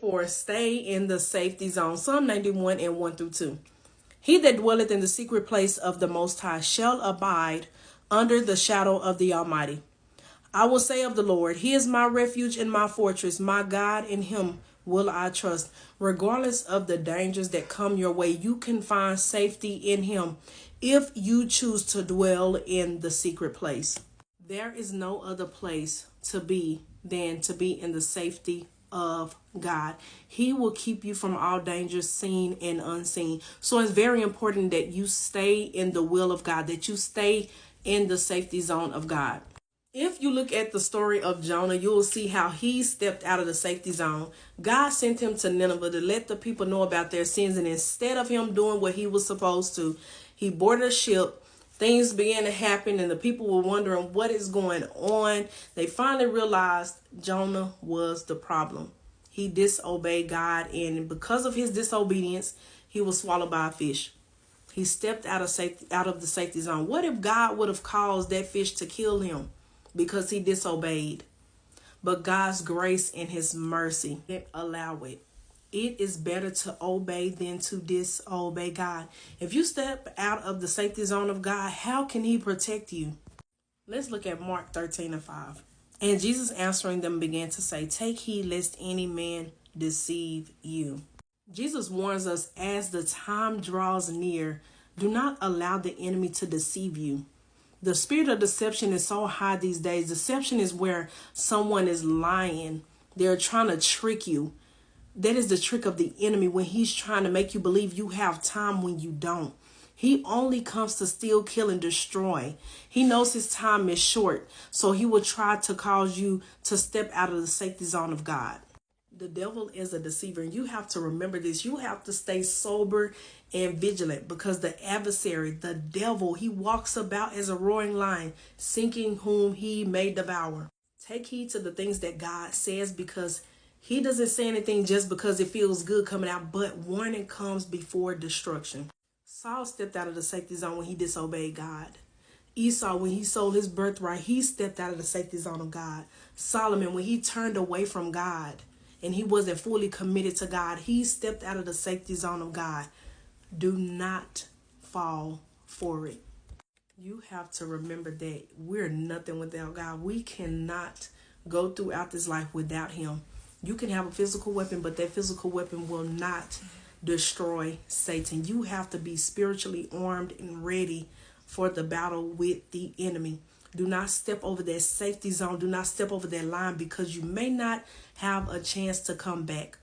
4, stay in the safety zone. Psalm 91 and 1 through 2. He that dwelleth in the secret place of the Most High shall abide under the shadow of the Almighty. I will say of the Lord, He is my refuge and my fortress, my God, in Him will I trust. Regardless of the dangers that come your way, you can find safety in Him if you choose to dwell in the secret place. There is no other place to be than to be in the safety of God. He will keep you from all dangers, seen and unseen. So it's very important that you stay in the will of God, that you stay in the safety zone of God. If you look at the story of Jonah, you will see how he stepped out of the safety zone. God sent him to Nineveh to let the people know about their sins. And instead of him doing what he was supposed to, he boarded a ship. Things began to happen and the people were wondering what is going on. They finally realized Jonah was the problem. He disobeyed God, and because of his disobedience, he was swallowed by a fish. He stepped out of the safety zone. What if God would have caused that fish to kill him because he disobeyed? But God's grace and His mercy didn't allow it. It is better to obey than to disobey God. If you step out of the safety zone of God, how can He protect you? Let's look at Mark 13 and 5. And Jesus answering them began to say, take heed lest any man deceive you. Jesus warns us, as the time draws near, do not allow the enemy to deceive you. The spirit of deception is so high these days. Deception is where someone is lying. They're trying to trick you. That is the trick of the enemy, when he's trying to make you believe you have time when you don't. He only comes to steal, kill, and destroy. He knows his time is short, so he will try to cause you to step out of the safety zone of God. The devil is a deceiver, and you have to remember this. You have to stay sober and vigilant, because the adversary, the devil, he walks about as a roaring lion, seeking whom he may devour. Take heed to the things that God says, because He doesn't say anything just because it feels good coming out, but warning comes before destruction. Saul stepped out of the safety zone when he disobeyed God. Esau, when he sold his birthright, he stepped out of the safety zone of God. Solomon, when he turned away from God and he wasn't fully committed to God, he stepped out of the safety zone of God. Do not fall for it. You have to remember that we're nothing without God. We cannot go throughout this life without Him. You can have a physical weapon, but that physical weapon will not destroy Satan. You have to be spiritually armed and ready for the battle with the enemy. Do not step over that safety zone. Do not step over that line, because you may not have a chance to come back.